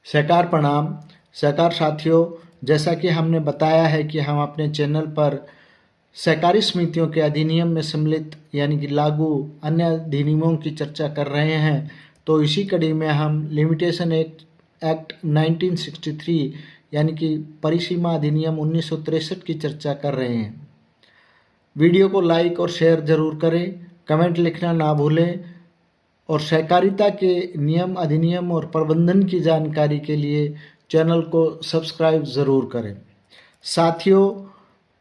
सहकार प्रणाम। सहकार साथियों, जैसा कि हमने बताया है कि हम अपने चैनल पर सहकारी समितियों के अधिनियम में सम्मिलित यानी कि लागू अन्य अधिनियमों की चर्चा कर रहे हैं। तो इसी कड़ी में हम लिमिटेशन एक्ट 1963 यानी कि परिसीमा अधिनियम 1963 की चर्चा कर रहे हैं। वीडियो को लाइक और शेयर जरूर करें, कमेंट लिखना ना भूलें और सहकारिता के नियम, अधिनियम और प्रबंधन की जानकारी के लिए चैनल को सब्सक्राइब ज़रूर करें। साथियों,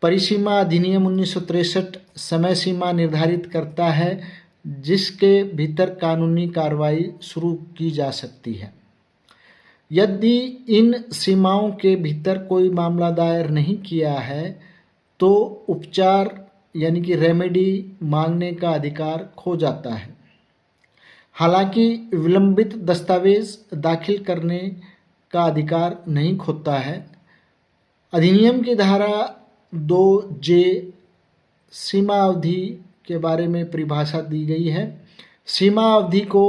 परिसीमा अधिनियम 1963 समय सीमा निर्धारित करता है जिसके भीतर कानूनी कार्रवाई शुरू की जा सकती है। यदि इन सीमाओं के भीतर कोई मामला दायर नहीं किया है तो उपचार यानी कि रेमेडी मांगने का अधिकार खो जाता है। हालांकि विलंबित दस्तावेज दाखिल करने का अधिकार नहीं खोता है। अधिनियम की धारा 2J सीमा अवधि के बारे में परिभाषा दी गई है। सीमा अवधि को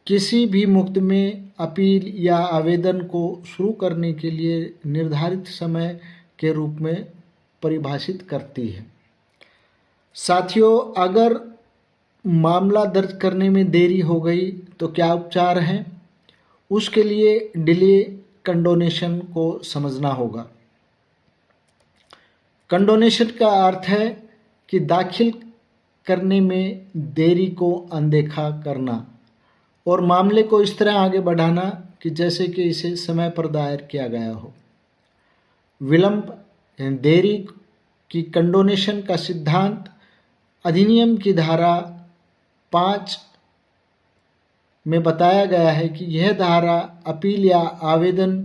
किसी भी मुकदमे, अपील या आवेदन को शुरू करने के लिए निर्धारित समय के रूप में परिभाषित करती है। साथियों, अगर मामला दर्ज करने में देरी हो गई तो क्या उपचार हैं? उसके लिए डिले कंडोनेशन को समझना होगा। कंडोनेशन का अर्थ है कि दाखिल करने में देरी को अनदेखा करना और मामले को इस तरह आगे बढ़ाना कि जैसे कि इसे समय पर दायर किया गया हो। विलंब देरी की कंडोनेशन का सिद्धांत अधिनियम की धारा 5 में बताया गया है कि यह धारा अपील या आवेदन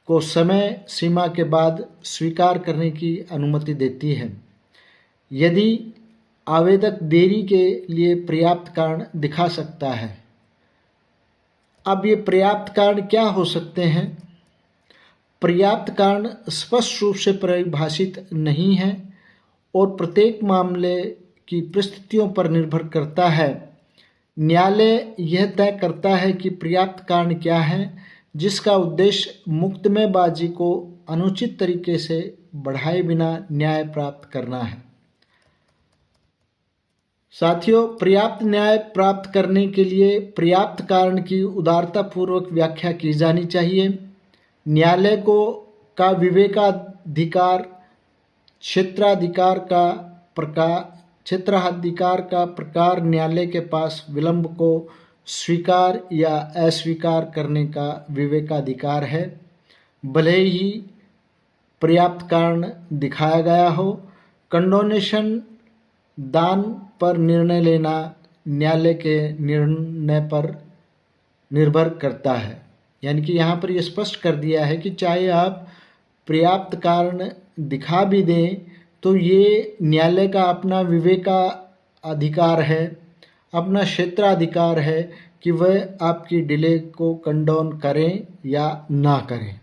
को समय सीमा के बाद स्वीकार करने की अनुमति देती है यदि आवेदक देरी के लिए पर्याप्त कारण दिखा सकता है। अब ये पर्याप्त कारण क्या हो सकते हैं? पर्याप्त कारण स्पष्ट रूप से परिभाषित नहीं है और प्रत्येक मामले की परिस्थितियों पर निर्भर करता है। न्यायालय यह तय करता है कि पर्याप्त कारण क्या है जिसका उद्देश्य मुकदमेबाजी को अनुचित तरीके से बढ़ाए बिना न्याय प्राप्त करना है। साथियों, पर्याप्त न्याय प्राप्त करने के लिए पर्याप्त कारण की उदारतापूर्वक व्याख्या की जानी चाहिए। न्यायालय का विवेकाधिकार, क्षेत्राधिकार का प्रकार न्यायालय के पास विलंब को स्वीकार या अस्वीकार करने का विवेकाधिकार है, भले ही पर्याप्त कारण दिखाया गया हो। कंडोनेशन दान पर निर्णय लेना न्यायालय के निर्णय पर निर्भर करता है। यानी कि यहाँ पर यह स्पष्ट कर दिया है कि चाहे आप पर्याप्त कारण दिखा भी दें तो ये न्यायालय का अपना विवेकाधिकार है, अपना क्षेत्राधिकार है कि वह आपकी डिले को कंडोन करें या ना करें।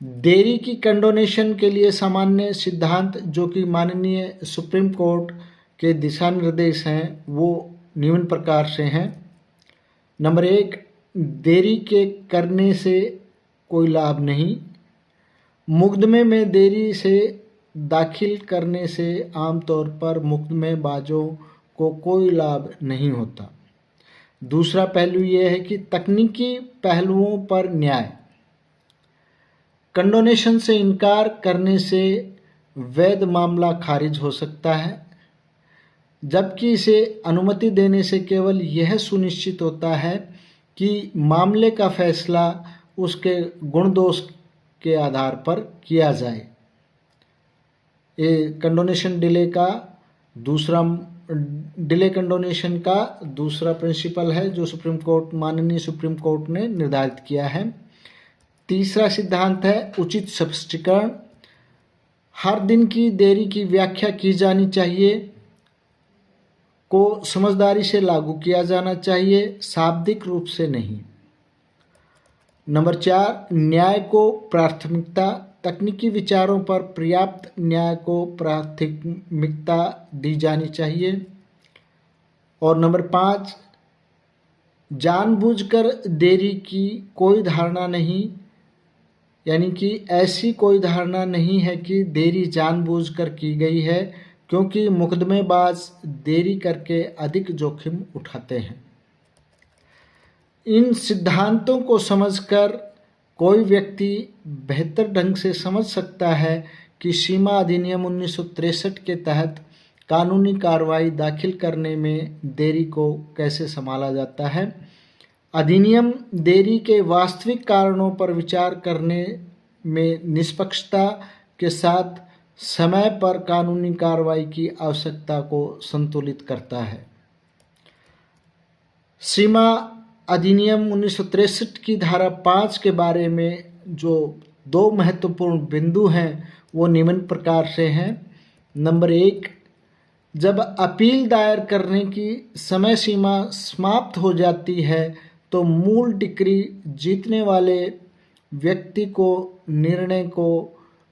देरी की कंडोनेशन के लिए सामान्य सिद्धांत जो कि माननीय सुप्रीम कोर्ट के दिशा निर्देश हैं वो निम्न प्रकार से हैं। नंबर 1, देरी के करने से कोई लाभ नहीं। मुकदमे में देरी से दाखिल करने से आमतौर पर मुकदमेबाजों को कोई लाभ नहीं होता। दूसरा पहलू यह है कि तकनीकी पहलुओं पर न्याय। कंडोनेशन से इनकार करने से वैध मामला खारिज हो सकता है, जबकि इसे अनुमति देने से केवल यह सुनिश्चित होता है कि मामले का फैसला उसके गुण दोष के आधार पर किया जाए। ये कंडोनेशन डिले कंडोनेशन का दूसरा प्रिंसिपल है जो माननीय सुप्रीम कोर्ट ने निर्धारित किया है। तीसरा सिद्धांत है उचित स्पष्टीकरण। हर दिन की देरी की व्याख्या की जानी चाहिए, को समझदारी से लागू किया जाना चाहिए, शाब्दिक रूप से नहीं। नंबर 4, न्याय को प्राथमिकता। तकनीकी विचारों पर पर्याप्त न्याय को प्राथमिकता दी जानी चाहिए। और नंबर 5, जानबूझकर देरी की कोई धारणा नहीं, यानी कि ऐसी कोई धारणा नहीं है कि देरी जानबूझकर की गई है, क्योंकि मुकदमेबाज देरी करके अधिक जोखिम उठाते हैं। इन सिद्धांतों को समझकर कोई व्यक्ति बेहतर ढंग से समझ सकता है कि सीमा अधिनियम 1963 के तहत कानूनी कार्रवाई दाखिल करने में देरी को कैसे संभाला जाता है। अधिनियम देरी के वास्तविक कारणों पर विचार करने में निष्पक्षता के साथ समय पर कानूनी कार्रवाई की आवश्यकता को संतुलित करता है। सीमा अधिनियम 1963 की धारा 5 के बारे में जो 2 महत्वपूर्ण बिंदु हैं वो निम्न प्रकार से हैं। नंबर 1, जब अपील दायर करने की समय सीमा समाप्त हो जाती है तो मूल डिक्री जीतने वाले व्यक्ति को निर्णय को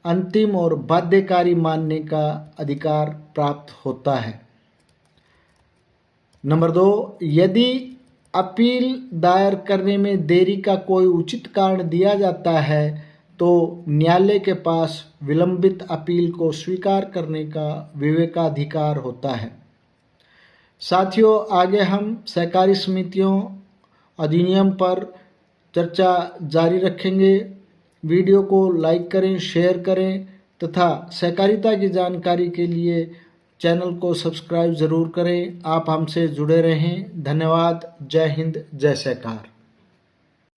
अंतिम और बाध्यकारी मानने का अधिकार प्राप्त होता है। नंबर 2, यदि अपील दायर करने में देरी का कोई उचित कारण दिया जाता है तो न्यायालय के पास विलंबित अपील को स्वीकार करने का विवेकाधिकार होता है। साथियों, आगे हम सहकारी समितियों अधिनियम पर चर्चा जारी रखेंगे। वीडियो को लाइक करें, शेयर करें तथा सहकारिता की जानकारी के लिए चैनल को सब्सक्राइब ज़रूर करें। आप हमसे जुड़े रहें। धन्यवाद। जय हिंद, जय सहकार।